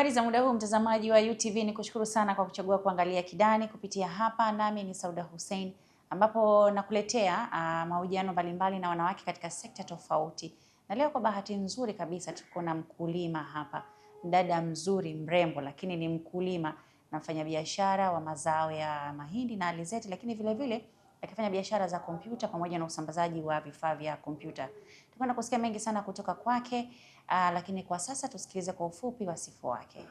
Habari za muda huu mtazamaji wa UTV, ni kushukuru sana kwa kuchagua kuangalia Kidani kupitia hapa. Nami ni Sauda Hussein, ambapo nakuletea mahojiano mbalimbali na wanawake katika sekta tofauti. Na leo kwa bahati nzuri kabisa tuko na mkulima hapa, mdada mzuri mrembo, lakini ni mkulima na mfanyabiashara wa mazao ya mahindi na alizeti, lakini vile vile akifanya biashara za kompyuta pamoja na usambazaji wa vifaa vya kompyuta. Tutakwenda kusikia mengi sana kutoka kwake, lakini kwa sasa tusikilize kwa ufupi wasifu wake.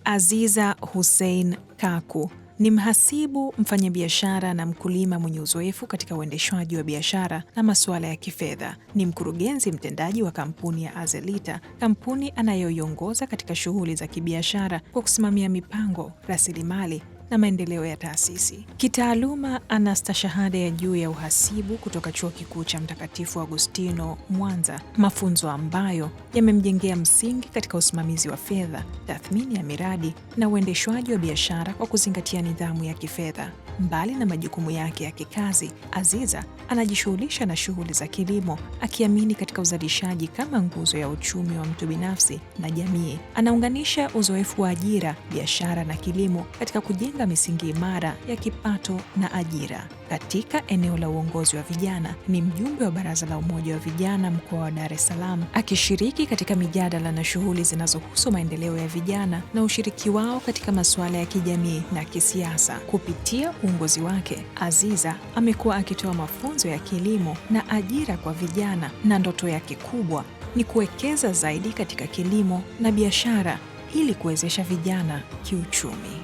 Aziza Hussein Kaku ni mhasibu, mfanyabiashara na mkulima mwenye uzoefu katika uendeshwaji wa biashara na masuala ya kifedha. Ni mkurugenzi mtendaji wa kampuni ya Azelita, kampuni anayoiongoza katika shughuli za kibiashara kwa kusimamia mipango, rasilimali na maendeleo ya taasisi. Kitaaluma ana stashahada ya juu ya uhasibu kutoka Chuo Kikuu cha Mtakatifu Agustino Mwanza, mafunzo ambayo yamemjengea msingi katika usimamizi wa fedha, tathmini ya miradi na uendeshwaji wa biashara kwa kuzingatia nidhamu ya kifedha. Mbali na majukumu yake ya kikazi, Aziza anajishughulisha na shughuli za kilimo, akiamini katika uzalishaji kama nguzo ya uchumi wa mtu binafsi na jamii. Anaunganisha uzoefu wa ajira, biashara na kilimo katika kujenga misingi imara ya kipato na ajira. Katika eneo la uongozi wa vijana, ni mjumbe wa Baraza la Umoja wa Vijana mkoa wa Dar es Salaam, akishiriki katika mijadala na shughuli zinazohusu maendeleo ya vijana na ushiriki wao katika masuala ya kijamii na kisiasa. Kupitia uongozi wake, Aziza amekuwa akitoa mafunzo ya kilimo na ajira kwa vijana, na ndoto yake kubwa ni kuwekeza zaidi katika kilimo na biashara ili kuwezesha vijana kiuchumi.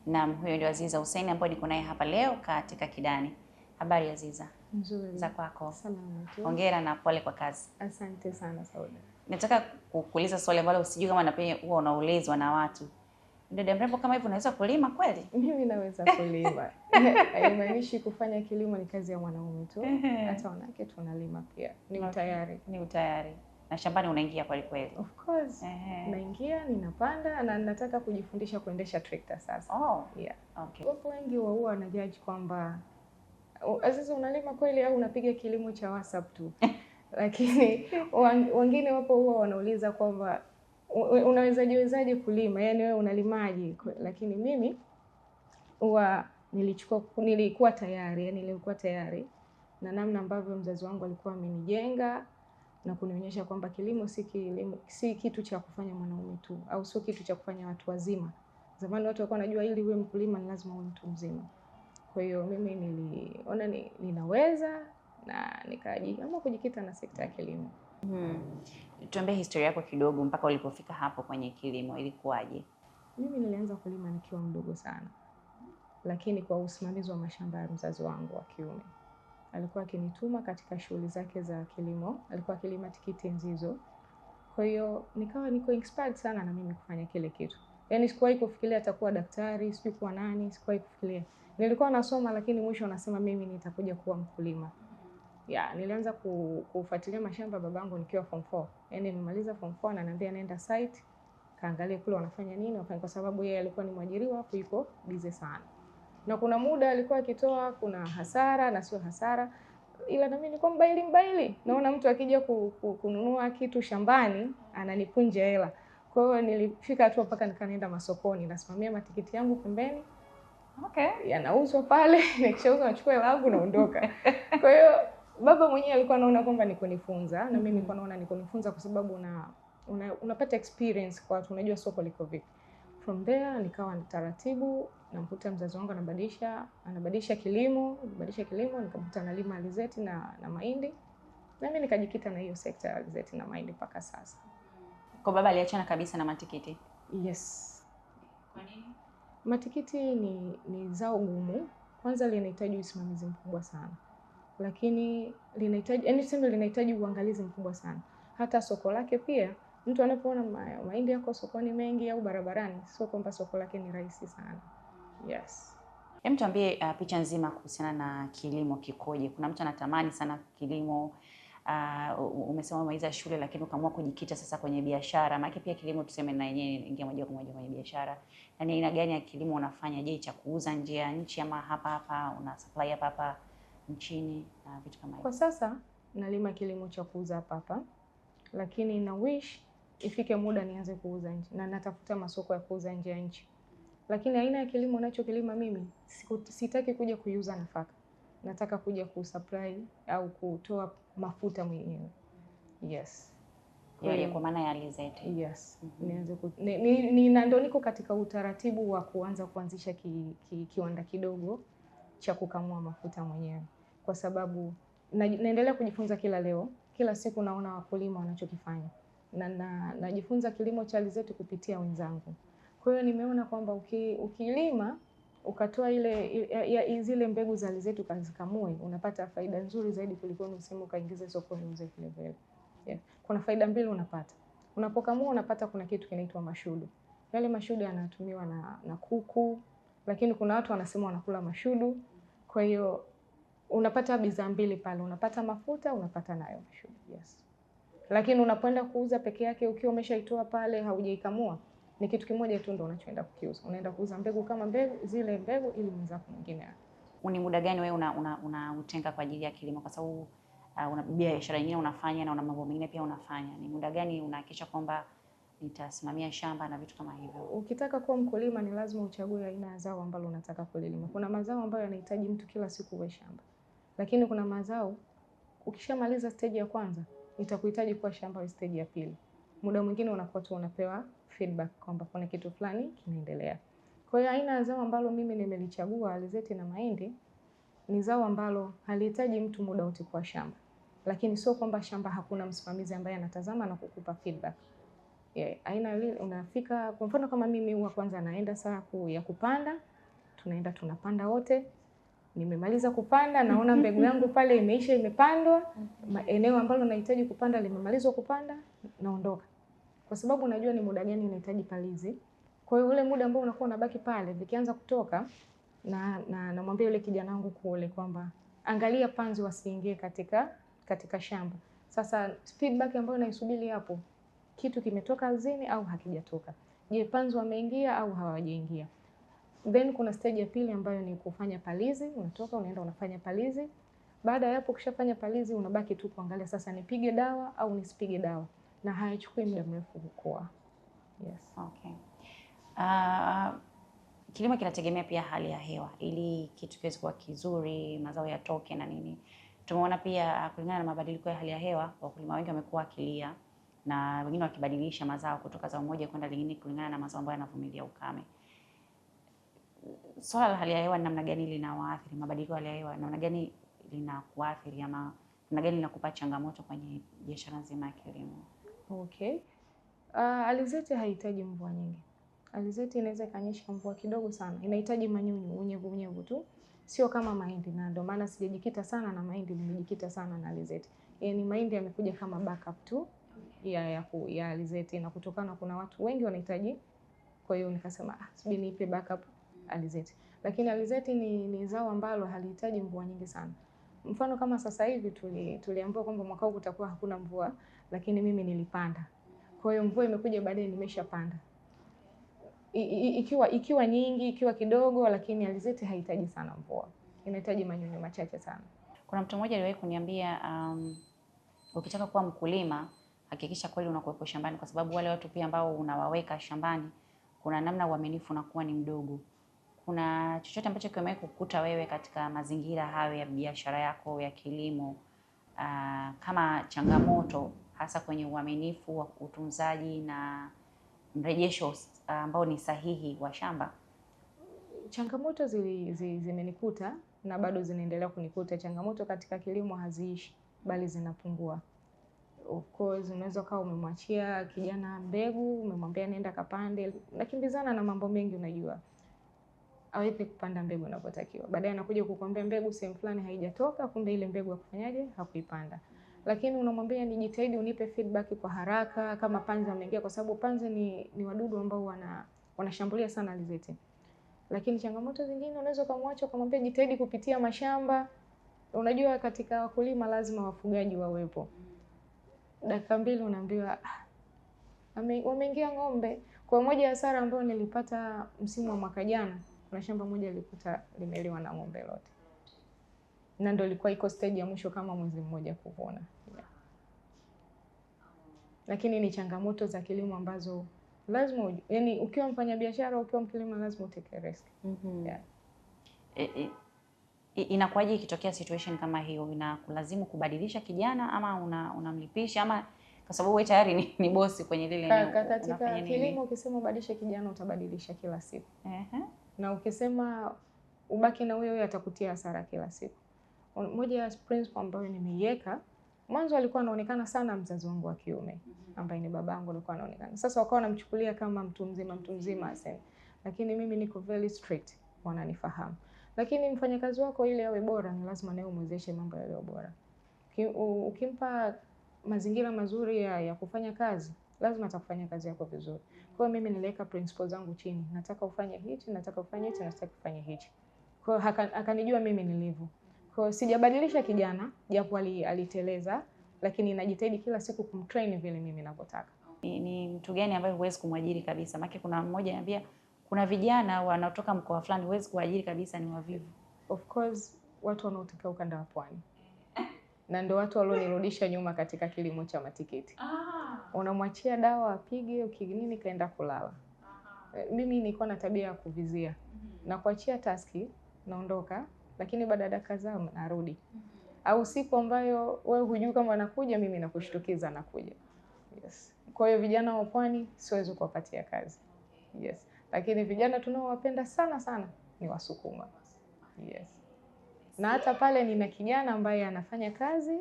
Naam, huyo ndio Aziza Hussein ambaye niko naye hapa leo katika Kidani. Habari Aziza? Nzuri. Za kwako? Salama tu. Hongera na pole kwa kazi. Asante sana Sauda. Nataka kukuuliza swali ambalo usijui kama na pia huwa unaulizwa na watu. Dada mrembo kama hivi unaweza kulima kweli? Mimi naweza kulima. Haimaanishi kufanya kilimo ni kazi ya mwanaume tu. Hata wanawake tunalima pia. Ni utayari. Ni utayari. Na shambani unaingia kweli kweli? Of course. Naingia, ninapanda na nataka kujifundisha kuendesha trekta sasa. Oh. Yeah. Okay. Wapo wengi huwa wanajaji kwamba Aziza unalima kweli au unapiga kilimo cha WhatsApp tu. Lakini wengine wapo huwa wanauliza kwamba unawezaje kulima, yani wewe unalimaje? Lakini mimi huwa nilikuwa tayari, yani nilikuwa tayari na namna ambavyo mzazi wangu alikuwa amenijenga na kunionyesha kwamba kilimo si kitu cha kufanya mwanaume tu, au sio kitu cha kufanya watu wazima. Zamani watu walikuwa wanajua ili uwe mkulima ni lazima uwe mtu mzima. Kwa hiyo mimi niliona ninaweza na nikajiamua kujikita na sekta ya kilimo. Tuambie historia yako kidogo mpaka ulipofika hapo kwenye kilimo, ilikuwaje? Mimi nilianza kulima nikiwa mdogo sana, lakini kwa usimamizi wa mashamba ya mzazi wangu wa kiume. Alikuwa akinituma katika shughuli zake za kilimo, alikuwa akilima tikiti nzizo. Kwa hiyo nikawa niko inspired sana na mimi kufanya kile kitu. Yaani sikuwahi kufikiria atakuwa daktari, sijui kuwa nani, sikuwahi kufikiria. Nilikuwa nasoma lakini mwisho nasema mimi nitakuja kuwa mkulima. Nilianza kufuatilia mashamba babangu nikiwa form 4. Yaani nimemaliza form 4 na ananiambia nenda site, kaangalie kule wanafanya nini, kwa sababu yeye alikuwa ni mwajiriwa hapo, yuko busy sana. Na kuna muda alikuwa akitoa, kuna hasara na sio hasara. Ila na mimi nilikuwa mbaili. Naona mtu akija kununua kitu shambani ananipunja hela. Kwa hiyo nilifika tu mpaka nikaenda masokoni, nasimamia matikiti yangu pembeni. Okay. Yanauzwa pale, nikishauza nachukua hela yangu naondoka. Kwa hiyo baba mwenyewe alikuwa anaona kwamba ni kunifunza, na mimi nilikuwa naona ni kunifunza kwa sababu unapata experience kwa watu, unajua soko liko vipi. From there nikawa taratibu namkuta mzazi wangu anabadilisha kilimo, nikamkuta analima alizeti na mahindi. Na mimi nikajikita na hiyo sekta ya alizeti na mahindi mpaka sasa. Kwa baba aliachana kabisa na matikiti? Yes. Kwa nini? Matikiti ni zao gumu. Kwanza linahitaji usimamizi mkubwa sana. Lakini linahitaji uangalizi mkubwa sana. Hata soko lake pia, mtu anapoona mahindi yako sokoni mengi au barabarani, sio kwamba soko lake ni rahisi sana. Yes. Hem, tuambie picha nzima kuhusiana na kilimo kikoje? Kuna mtu anatamani sana kilimo, umesema umemaliza shule lakini ukaamua kujikita sasa kwenye biashara. Maana pia kilimo tuseme na yenyewe ingia moja kwa moja kwenye biashara. Yaani aina gani ya kilimo unafanya? Je, cha kuuza nje ya nchi ama hapa una supply hapa? nchini na vitu kama hivyo? Kwa sasa nalima kilimo cha kuuza hapa, lakini na wish ifike muda nianze kuuza nje, na natafuta masoko ya kuuza nje ya nchi. Lakini aina ya kilimo ninachokilima mimi sitaki kuja kuiuza nafaka. Nataka kuja kusupply au kutoa mafuta mwenyewe. Yes. Kwa maana ya alizeti. Yes. Nianze ndio niko katika utaratibu wa kuanzisha kiwanda kidogo cha kukamua mafuta mwenyewe, kwa sababu naendelea kujifunza kila leo. Kila siku naona wakulima wanachokifanya, na najifunza kilimo cha alizeti kupitia wenzangu. Kwa hiyo nimeona kwamba ukilima ukatoa zile mbegu za alizeti ukazikamue, unapata faida nzuri zaidi kuliko useme ukaingiza sokoni uze vile vile. Yeah. Kuna faida mbili unapata. Unapokamua unapata kuna kitu kinaitwa mashudu. Yale mashudu yanatumiwa na kuku, lakini kuna watu wanasema wanakula mashudu. Kwa hiyo unapata bidhaa mbili pale, unapata mafuta, unapata nayo mashudu. Yes. Lakini unapoenda kuuza peke yake ukiwa umeshaitoa pale haujaikamua, ni kitu kimoja tu ndio unachoenda kukiuza. Unaenda kuuza mbegu kama zile mbegu ili mwenzako mwingine. Ni muda gani wewe utenga kwa ajili ya kilimo, kwa sababu una biashara nyingine unafanya na una mambo mengine pia unafanya? Ni muda gani unahakikisha kwamba nitasimamia shamba na vitu kama hivyo? Ukitaka kuwa mkulima ni lazima uchague aina ya zao ambalo unataka kulima. Kuna mazao ambayo yanahitaji mtu kila siku kwa shamba. Lakini kuna mazao ukishamaliza stage ya kwanza itakuhitaji kuwa shamba wa stage ya pili. Muda mwingine unakuwa tu unapewa feedback kwamba kuna kitu fulani kinaendelea. Kwa hiyo aina ya zao ambalo mimi nimelichagua, alizeti na mahindi, ni zao ambalo halihitaji mtu muda wote kwa shamba. Lakini sio kwamba shamba hakuna msimamizi ambaye anatazama na kukupa feedback. Yeah, aina ile unafika, kwa mfano kama mimi huwa kwanza naenda saa ya kupanda, tunaenda tunapanda wote. Nimemaliza kupanda, naona mbegu yangu pale imeisha, imepandwa, eneo ambalo nahitaji kupanda limemalizwa kupanda, naondoka. Kwa sababu najua ni muda gani nahitaji palizi. Kwa hiyo ule muda ambao unakuwa unabaki pale, vikianza kutoka na namwambia yule kijana wangu kule kwamba angalia panzi wasiingie katika shamba. Sasa feedback ambayo naisubiri hapo, kitu kimetoka ardhini au hakijatoka. Je, panzi wameingia au hawajaingia? Then kuna stage ya pili ambayo ni kufanya palizi. Unatoka unaenda unafanya palizi. Baada ya hapo ukishafanya palizi unabaki tu kuangalia sasa nipige dawa au nisipige dawa, na haichukui muda mrefu kukua. Yes. Okay. Kilimo kinategemea pia hali ya hewa ili kitu kiweze kuwa kizuri, mazao yatoke na nini. Tumeona pia kulingana na mabadiliko ya hali ya hewa, wakulima wengi wamekuwa wakilia na wengine wakibadilisha mazao kutoka zao moja kwenda lingine kulingana na mazao ambayo yanavumilia ukame. Swala la hali ya hewa namna gani linawaathiri? Mabadiliko ya hali ya hewa namna gani linakuathiri, ama namna gani linakupa changamoto kwenye biashara nzima ya kilimo? Okay. Alizeti haihitaji mvua nyingi. Alizeti inaweza kanyesha mvua kidogo sana. Inahitaji manyunyu, unyevu tu. Sio kama mahindi, na ndio maana sijajikita sana na mahindi, nimejikita sana na alizeti. Yaani mahindi yamekuja kama backup tu ya alizeti, na kutokana kuna watu wengi wanahitaji, kwa hiyo nikasema subiri niipe backup alizeti. Lakini alizeti ni zao ambalo halihitaji mvua nyingi sana. Mfano kama sasa hivi tuliambiwa kwamba mwaka huu kutakuwa hakuna mvua, lakini mimi nilipanda. Kwa hiyo mvua imekuja baadaye nimeshapanda. Ikiwa nyingi, ikiwa kidogo, lakini alizeti haihitaji sana mvua. Inahitaji manyunyu machache sana. Kuna mtu mmoja aliwahi kuniambia ukitaka kuwa mkulima hakikisha kweli unakuwepo shambani, kwa sababu wale watu pia ambao unawaweka shambani kuna namna uaminifu unakuwa ni mdogo. Kuna chochote ambacho kimewahi kukuta wewe katika mazingira hayo ya biashara yako ya kilimo kama changamoto, hasa kwenye uaminifu wa utunzaji na mrejesho ambao ni sahihi wa shamba? Changamoto zimenikuta na bado zinaendelea kunikuta. Changamoto katika kilimo haziishi, bali zinapungua. Of course, unaweza kuwa umemwachia kijana mbegu, umemwambia nenda kapande, nakimbizana na mambo mengi, unajua. Hawezi kupanda mbegu inapotakiwa. Baadaye anakuja kukuambia mbegu sehemu fulani haijatoka, kumbe ile mbegu hakufanyaje, hakuipanda. Lakini unamwambia nijitahidi unipe feedback kwa haraka kama panzi wameingia, kwa sababu panzi ni wadudu ambao wanashambulia sana alizeti. Lakini changamoto zingine unaweza kumwacha kumwambia jitahidi kupitia mashamba. Unajua katika wakulima lazima wafugaji wawepo. Dakika 2 unaambiwa wameingia ng'ombe. Kwa moja ya hasara ambayo nilipata msimu wa mwaka jana, kuna shamba moja lilikuta limeliwa na ng'ombe lote. na ndio ilikuwa iko stage ya mwisho kama mwezi mmoja kuvuna. Yeah. Lakini ni changamoto za kilimo ambazo lazima yani ukiwa mfanyabiashara, ukiwa mkulima lazima utake risk. Yeah. Inakuwaje ikitokea situation kama hiyo, inakulazimu kubadilisha kijana ama unamlipisha ama kwa sababu wewe tayari ni bosi kwenye lile eneo? Katika kilimo ukisema ubadilishe kijana utabadilisha kila siku. Na ukisema ubaki na wewe atakutia hasara kila siku. Moja ya principle ambayo nimeiweka, mwanzo alikuwa anaonekana sana mzazi wangu wa kiume ambaye ni babangu, alikuwa anaonekana. Sasa wakawa wanamchukulia kama mtu mzima aseme. Lakini mimi niko very strict, wananifahamu. Lakini mfanyakazi wako ili awe bora ni lazima naye umwezeshe mambo yale bora. Ukimpa mazingira mazuri ya kufanya kazi, lazima atakufanya kazi yako vizuri. Kwa hiyo mimi niliweka principles zangu chini. Nataka ufanye hichi, nataka ufanye hichi, nataka ufanye hichi. Kwa hiyo akanijua mimi nilivyo. Kwa hiyo sijabadilisha kijana, japo aliteleza, lakini najitahidi kila siku kumtrain vile mimi ninavyotaka. Ni mtu gani ambaye huwezi kumwajiri kabisa? Maana kuna mmoja anambia kuna vijana wanaotoka mkoa fulani huwezi kuajiri kabisa, ni wavivu. Of course, watu wanaotokea ukanda wa Pwani. Na ndio watu walionirudisha nyuma katika kilimo cha matikiti. Unamwachia dawa apige, ukinini kaenda kulala. Mimi nilikuwa na tabia ya kuvizia. Na kuachia taski, naondoka, lakini baada ya dakika zao narudi. Au siku ambayo wewe hujui kama anakuja, mimi nakushtukiza anakuja. Yes. Kwa hiyo vijana wa Pwani siwezi kuwapatia kazi. Yes. Lakini vijana tunaowapenda sana ni Wasukuma. Yes. Na hata pale nina kijana ambaye anafanya kazi,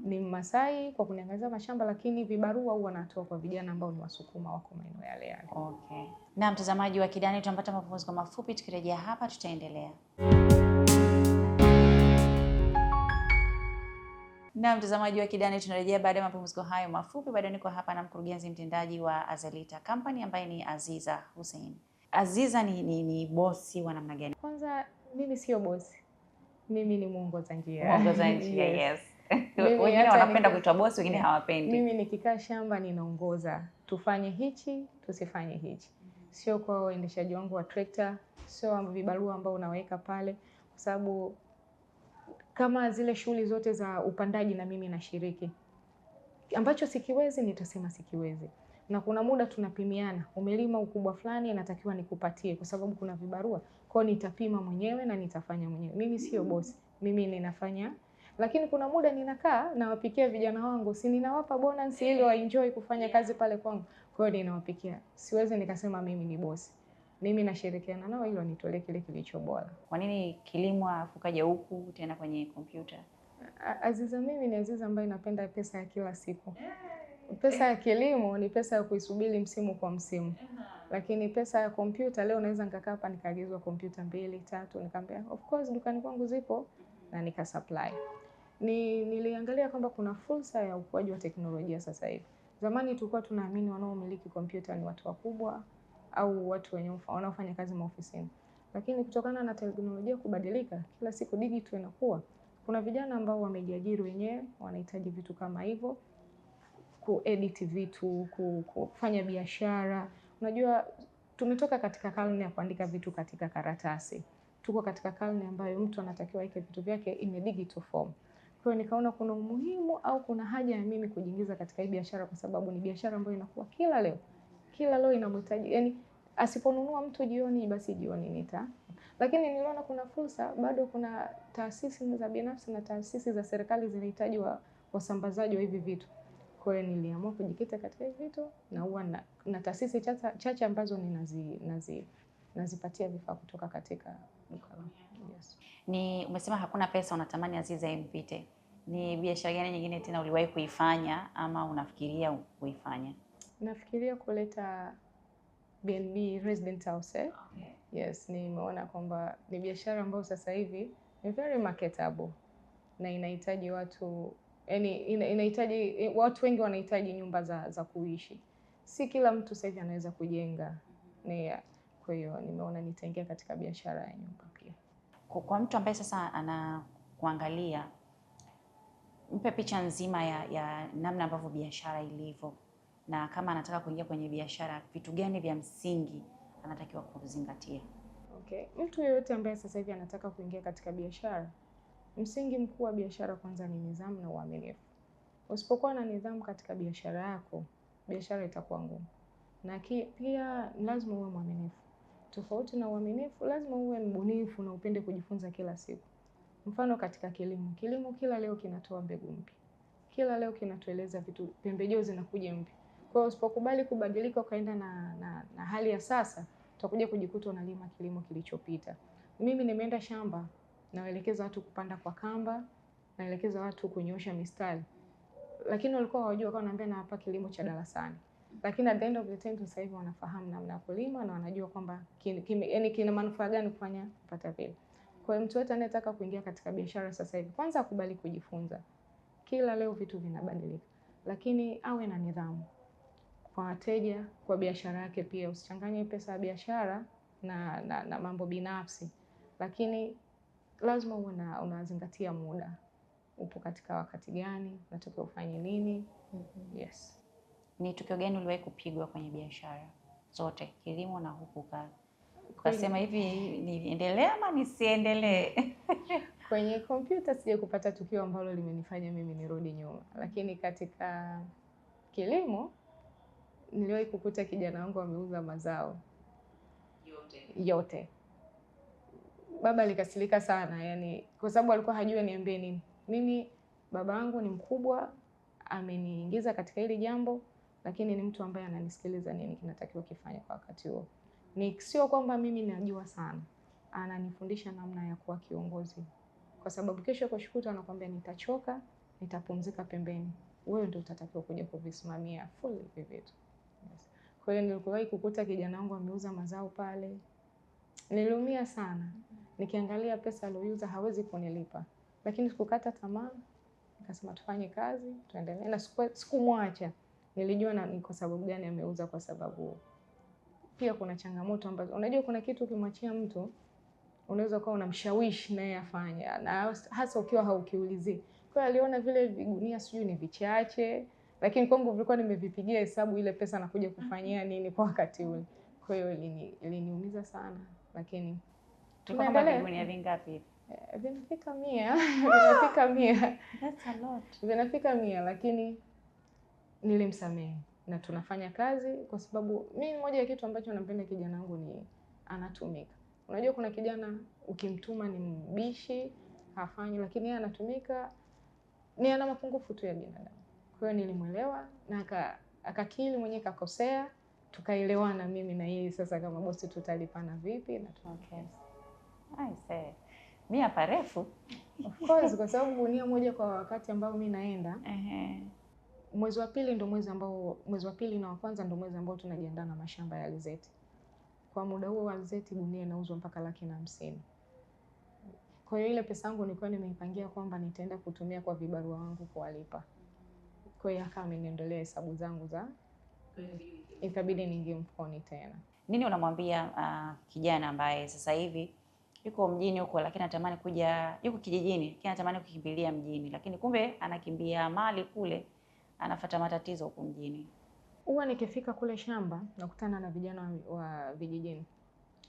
ni Masai kwa kuniangazia mashamba, lakini vibarua huwa natoa kwa vijana ambao ni Wasukuma wako maeneo yale. Okay. Na mtazamaji wa Kidani, tutapata mapumziko mafupi, tukirejea hapa tutaendelea. Na mtazamaji wa Kidani, tunarejea baada ya mapumziko hayo mafupi. Bado niko hapa na mkurugenzi mtendaji wa Azelita Company ambaye ni Aziza Hussein. Aziza ni bosi wa namna gani? Kwanza mimi sio bosi. Mimi ni mwongoza njia. Mwongoza njia, yes. Wengine wanapenda kuitwa bosi, wengine hawapendi. Mimi nikikaa shamba ninaongoza. Tufanye hichi, tusifanye hichi. Sio kwa uendeshaji wangu wa trekta, sio vibarua ambao unaweka pale, kwa sababu kama zile shughuli zote za upandaji na mimi nashiriki. Ambacho sikiwezi nitasema sikiwezi. Na kuna muda tunapimiana. Umelima ukubwa fulani natakiwa nikupatie kwa sababu kuna vibarua. Kwa hiyo nitapima mwenyewe na nitafanya mwenyewe. Mimi sio bosi. Mimi ninafanya. Lakini kuna muda ninakaa nawapikia vijana wangu. Si ninawapa bonus ili waenjoy kufanya kazi pale kwangu. Kwa hiyo ninawapikia. Siwezi nikasema mimi ni bosi. Mimi nashirikiana nao ili wanitolee kile kilicho bora. Kwa nini kilimo afu kaja huku tena kwenye kompyuta? Aziza, mimi ni Aziza ambaye napenda pesa ya kila siku. Pesa ya kilimo ni pesa ya kuisubiri msimu kwa msimu. Lakini pesa ya kompyuta leo naweza nikakaa hapa nikaagizwa kompyuta 2, 3, nikamwambia of course dukani kwangu zipo na nikasupply. Niliangalia kwamba kuna fursa ya ukuaji wa teknolojia sasa hivi. Zamani tulikuwa tunaamini wanaomiliki kompyuta ni watu wakubwa au watu wenye wanaofanya kazi maofisini. Lakini kutokana na teknolojia kubadilika, kila siku digital inakuwa, kuna vijana ambao wamejiajiri wenyewe, wanahitaji vitu kama hivyo, kuedit vitu, kufanya biashara. Unajua tumetoka katika karne ya kuandika vitu katika karatasi. Tuko katika karne ambayo mtu anatakiwa aweke vitu vyake in a digital form. Kwa hiyo nikaona kuna umuhimu au kuna haja ya mimi kujiingiza katika hii biashara kwa sababu ni biashara ambayo inakuwa kila leo. Kila leo inamhitaji, yani asiponunua mtu jioni basi jioni nita. Lakini niliona kuna fursa, bado kuna taasisi za binafsi na taasisi za serikali zinahitaji wasambazaji wa hivi vitu. Kwa hiyo niliamua kujikita katika hivi vitu na huwa na taasisi chache ambazo nazipatia vifaa kutoka katika duka langu. Yes. Umesema hakuna pesa unatamani Aziza impite. Ni biashara gani nyingine tena uliwahi kuifanya ama unafikiria kuifanya? Nafikiria kuleta B&B resident house. Okay. Yes, nimeona kwamba ni biashara ambayo sasa hivi ni very marketable na inahitaji watu, yani inahitaji watu wengi wanahitaji nyumba za kuishi. Si kila mtu sasa hivi anaweza kujenga. Kwa hiyo nimeona nitaingia katika biashara ya nyumba pia. Kwa mtu ambaye sasa anakuangalia, mpe picha nzima ya namna ambavyo biashara ilivyo. Na kama anataka kuingia kwenye biashara, vitu gani vya msingi anatakiwa kuzingatia? Okay. Mtu yeyote ambaye sasa hivi anataka kuingia katika biashara, Msingi mkuu wa biashara kwanza ni nidhamu na uaminifu. Usipokuwa na nidhamu katika biashara yako, biashara itakuwa ngumu. Na pia lazima uwe mwaminifu. Tofauti na uaminifu, lazima uwe mbunifu na upende kujifunza kila siku. Mfano katika kilimo. Kilimo kila leo kinatoa mbegu mpya. Kila leo kinatueleza vitu, pembejeo zinakuja mpya. Kwa hiyo usipokubali kubadilika ukaenda na hali ya sasa, utakuja kujikuta unalima kilimo kilichopita. Mimi nimeenda shamba, naelekeza watu kupanda kwa kamba, naelekeza watu kunyoosha mistari. Lakini walikuwa hawajua, kwa naambia na hapa kilimo cha darasani. Lakini at the end of the time sasa hivi wanafahamu namna ya kulima na wanajua kwamba yani kina manufaa gani kufanya kupata vile. Kwa hiyo mtu yote anayetaka kuingia katika biashara sasa hivi, kwanza akubali kujifunza. Kila leo vitu vinabadilika. Lakini awe na nidhamu kwa wateja, kwa biashara yake pia. Usichanganye pesa ya biashara na mambo binafsi. Lakini lazima uwe unazingatia muda. Upo katika wakati gani, unatakiwa ufanye nini? Yes. Ni tukio gani uliwahi kupigwa kwenye biashara zote, kilimo na huku kazi? Ukasema hivi niendelee ama nisiendelee? Kwenye kompyuta sije kupata tukio ambalo limenifanya mimi nirudi nyuma. Lakini katika kilimo niliwahi kukuta kijana wangu ameuza mazao yote. Baba alikasirika sana, yani kwa sababu alikuwa hajui niambie nini. Mimi baba yangu ni mkubwa, ameniingiza katika hili jambo, lakini ni mtu ambaye ananisikiliza nini kinatakiwa kifanye kwa wakati huo. Ni sio kwamba mimi najua sana. Ananifundisha namna ya kuwa kiongozi. Kwa sababu kesho kushukuta anakuambia nitachoka, nitapumzika pembeni. Wewe ndio utatakiwa kuja kuvisimamia fully vitu. Yes. Kwa hiyo nilikuwahi kukuta kijana wangu ameuza mazao pale. Niliumia sana. Nikiangalia pesa aliyouza hawezi kunilipa. Lakini sikukata tamaa. Nikasema tufanye kazi, tuendelee na sikumwacha. Nilijua ni kwa sababu gani ameuza, kwa sababu pia kuna changamoto ambazo unajua kuna kitu ukimwachia mtu unaweza kuwa unamshawishi naye afanye, na hasa ukiwa haukiulizii. Kwa hiyo aliona vile vigunia sijui ni vichache, lakini kwangu vilikuwa nimevipigia hesabu ile pesa nakuja kufanyia nini kwa wakati ule. Kwa hiyo iliniumiza sana, lakini tunaendelea. Vigunia vingapi? Vinafika 100. Vinafika 100. That's a lot. Vinafika 100, lakini nilimsamehe na tunafanya kazi, kwa sababu mimi moja ya kitu ambacho nampenda kijana wangu ni anatumika. Unajua kuna kijana ukimtuma ni mbishi, hafanyi, lakini yeye anatumika, ni ana mapungufu tu ya binadamu. Kwa hiyo nilimwelewa na akakiri mwenyewe kakosea, tukaelewana mimi na yeye sasa kama bosi tutalipana vipi na okay. I say 100 parefu. Of course, kwa sababu gunia moja kwa wakati ambao mimi naenda. Mwezi wa pili na wa kwanza ndio mwezi ambao tunajiandaa na mashamba ya alizeti. Kwa muda huo alizeti gunia inauzwa mpaka 150,000. Kwa hiyo ile pesa yangu nilikuwa nimeipangia kwamba nitaenda kutumia kwa vibarua wangu kuwalipa. Kwa hiyo akawa ameniendelea hesabu zangu za ikabidi niingie mfukoni tena. Nini unamwambia kijana ambaye sasa hivi yuko mjini huko, lakini anatamani kuja, yuko kijijini lakini anatamani kukimbilia mjini, lakini kumbe anakimbia mali kule, anafuata matatizo huko mjini? Huwa nikifika kule shamba nakutana na vijana wa vijijini.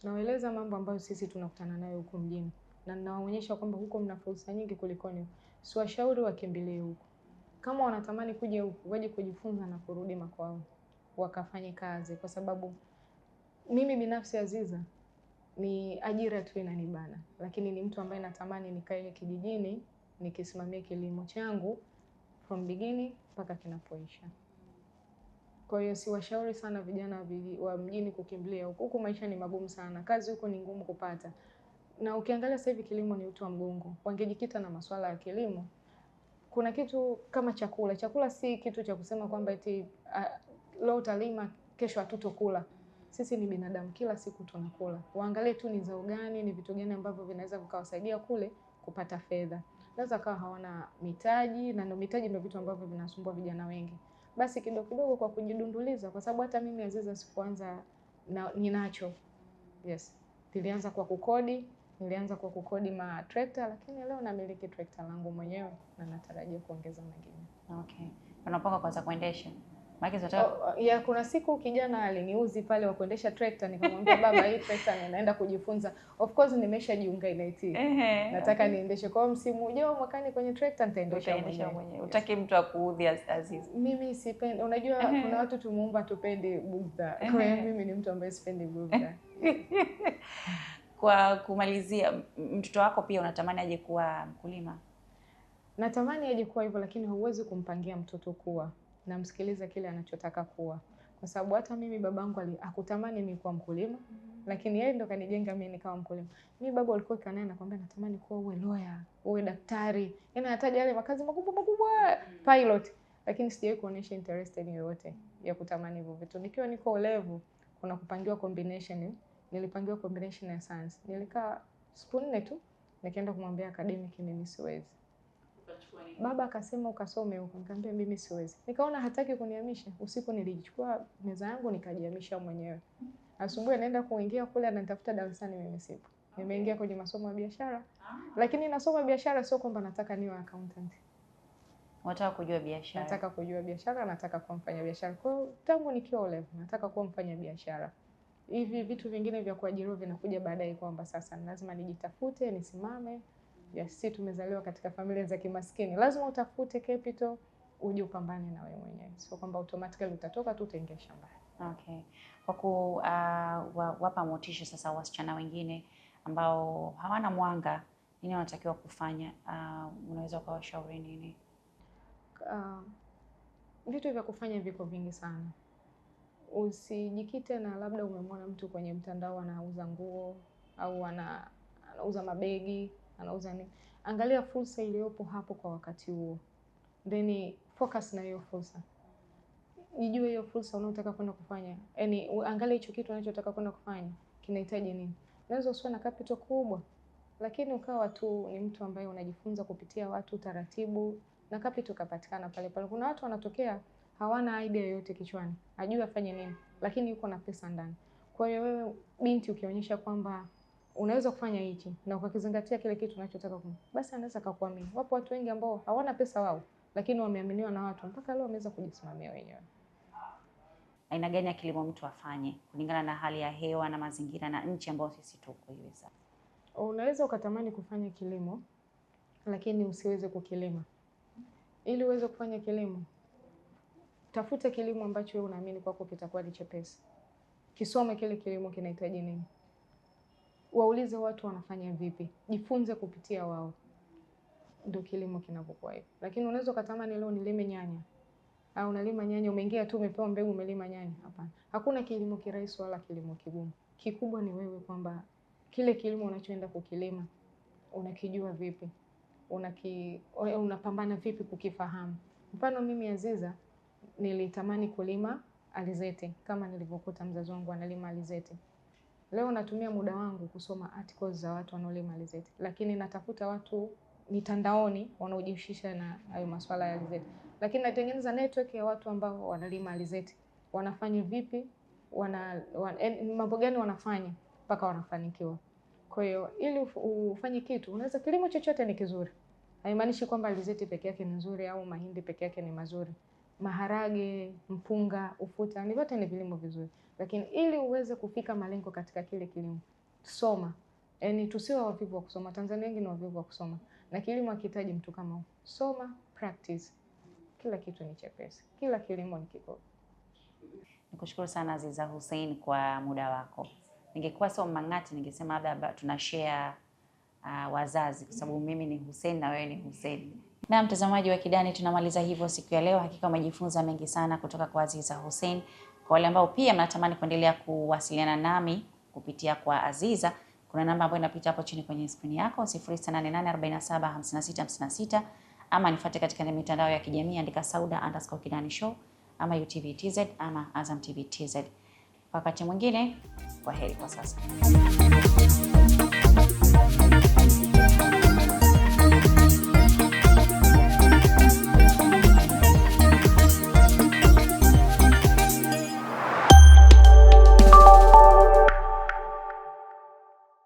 Nawaeleza mambo ambayo sisi tunakutana nayo huko mjini, na ninawaonyesha kwamba huko mna fursa nyingi kulikoni. Siwashauri wakimbilie huko. Kama wanatamani kuja huko, waje kujifunza na kurudi makwao, wakafanye kazi, kwa sababu mimi binafsi Aziza ni ajira tu inanibana, lakini ni mtu ambaye natamani nikae kijijini nikisimamia kilimo changu from beginning mpaka kinapoisha. Kwa hiyo siwashauri sana vijana wa mjini kukimbilia huko. Huko maisha ni magumu sana, kazi huko ni ngumu kupata. Na ukiangalia sasa hivi kilimo ni uti wa mgongo. Wangejikita na masuala ya kilimo. Kuna kitu kama chakula. Chakula si kitu cha kusema kwamba eti leo utalima kesho hatutokula. Sisi ni binadamu, kila siku tunakula. Waangalie tu ni zao gani, ni vitu gani ambavyo vinaweza vikawasaidia kule kupata fedha. Naweza kawa hawana mitaji, na ndio mitaji ndio vitu ambavyo vinasumbua vijana wengi. Basi kidogo kidogo kwa kujidunduliza, kwa sababu hata mimi Aziza sikuanza ninacho. Yes. Nilianza kwa kukodi matrekta, lakini leo namiliki trekta langu mwenyewe na natarajia kuongeza mengine. Okay. Unapanga kwanza kuendesha? Ya kuna siku kijana aliniuzi pale wa kuendesha trekta, nikamwambia baba, hii trekta naenda kujifunza. Of course nimeshajiunga NIT. Nataka niendeshe, kwa msimu ujao mwakani kwenye trekta nitaendesha mwenyewe. Utaki mtu akuudhi Aziza? Mimi sipendi, unajua kuna watu tumuomba tupendi bugdha. Kwa hiyo mimi ni mtu ambaye sipendi bugdha. Kwa kumalizia, mtoto wako pia unatamani aje kuwa mkulima? Natamani aje kuwa hivyo, lakini huwezi kumpangia mtoto kuwa. Namsikiliza kile anachotaka kuwa. Kwa sababu hata mimi babangu hakutamani mimi kuwa mkulima, lakini yeye ndo kanijenga mimi nikawa mkulima. Mimi baba alikuwa kanaye anakuambia natamani kuwa uwe lawyer, uwe daktari. Yaani anataja yale makazi makubwa, pilot. Lakini sijawahi kuonyesha interest yoyote ya kutamani hivyo vitu. Nikiwa niko olevu, kuna kupangiwa combination. Nilipangiwa combination ya science. Nilikaa siku 4 tu, nikaenda kumwambia academic mimi siwezi. Baba akasema ukasome huko. Nikamwambia mimi siwezi. Nikaona hataki kunihamisha. Usiku nilichukua meza yangu nikajihamisha mwenyewe. Asubuhi naenda kuingia kule ananitafuta darasani, mimi sipo. Nimeingia kwenye masomo ya biashara. Lakini nasoma biashara sio kwamba nataka niwe accountant. Nataka kujua biashara. Nataka kujua biashara, nataka kuwa mfanya biashara. Kwa hiyo tangu nikiwa olevu nataka kuwa mfanya biashara. Hivi vitu vingine vya kuajiriwa vinakuja baadaye, kwamba sasa lazima nijitafute, nisimame. Si tumezaliwa katika familia za kimaskini. Lazima utafute capital, uje upambane na wewe mwenyewe. Sio kwamba automatically utatoka tu utaingia shambani. Okay. Kwa kuwapa motisha sasa wasichana wengine ambao hawana mwanga, nini wanatakiwa kufanya? Unaweza kuwashauri nini? Vitu vya kufanya viko vingi sana. Usijikite na labda umemwona mtu kwenye mtandao anauza nguo au anauza mabegi, anauza nini. Angalia fursa iliyopo hapo kwa wakati huo. Then focus na hiyo fursa. Nijue hiyo fursa unayotaka kwenda kufanya. Yaani angalia hicho kitu unachotaka kwenda kufanya kinahitaji nini. Unaweza usiwe na capital kubwa, lakini ukawa tu ni mtu ambaye unajifunza kupitia watu taratibu na capital kapatikana pale pale. Kuna watu wanatokea hawana idea yoyote kichwani, hajui afanye nini, lakini yuko na pesa ndani. Kwa hiyo wewe binti ukionyesha kwamba unaweza kufanya hichi na ukakizingatia kile kitu unachotaka kufanya, basi anaweza kukuamini. Wapo watu wengi ambao hawana pesa wao, lakini wameaminiwa na watu mpaka leo wameweza kujisimamia wenyewe. Aina gani ya kilimo mtu afanye kulingana na hali ya hewa na mazingira na nchi ambayo sisi tuko hivi sasa? Unaweza ukatamani kufanya kilimo lakini usiweze kukilima. Ili uweze kufanya kilimo, tafuta kilimo ambacho wewe unaamini kwako kitakuwa ni chepesi. Kisome kile kilimo kinahitaji nini. Waulize watu wanafanya vipi. Jifunze kupitia wao. Ndio kilimo kinapokuwa hivyo. Lakini unaweza kutamani leo nilime nyanya. Au unalima nyanya, umeingia tu umepewa mbegu umelima nyanya. Hapana. Hakuna kilimo kirahisi wala kilimo kigumu. Kikubwa ni wewe kwamba kile kilimo unachoenda kukilima unakijua vipi. Unapambana vipi kukifahamu. Mfano mimi Aziza nilitamani kulima alizeti kama nilivyokuta mzazi wangu analima alizeti. Leo natumia muda wangu kusoma articles za watu wanaolima alizeti, lakini natafuta watu mitandaoni wanaojihusisha na hayo masuala ya alizeti. Lakini natengeneza network ya watu ambao wanalima alizeti. Wanafanya vipi? Mambo gani wanafanya mpaka wanafanikiwa. Kwa hiyo ili ufanye kitu, unaweza kilimo chochote ni kizuri. Haimaanishi kwamba alizeti peke yake ni nzuri au mahindi peke yake ni mazuri. Maharage, mpunga, ufuta, ni vyote ni vilimo vizuri. Lakini ili uweze kufika malengo katika kile kilimo, soma. Yaani tusiwe wavivu wa kusoma. Tanzania wengi ni wavivu wa kusoma. Na kilimo hakihitaji mtu kama huyo. Soma, practice. Kila kitu ni chepesi. Kila kilimo ni kiko. Nikushukuru sana Aziza Hussein kwa muda wako. Ningekuwa sio Mang'ati ningesema labda tunashare wazazi, kwa sababu mimi ni Hussein na wewe ni Hussein. Na mtazamaji wa Kidani, tunamaliza hivyo siku ya leo. Hakika umejifunza mengi sana kutoka kwa Aziza Hussein. Kwa wale ambao pia mnatamani kuendelea kuwasiliana nami kupitia kwa Aziza, kuna namba ambayo inapita hapo chini kwenye screen yako 0688475656, ama nifuate katika mitandao ya kijamii, andika Sauda_Kidani Show ama UTV TZ ama Azam TV TZ. Wakati mwingine, kwa heri kwa sasa.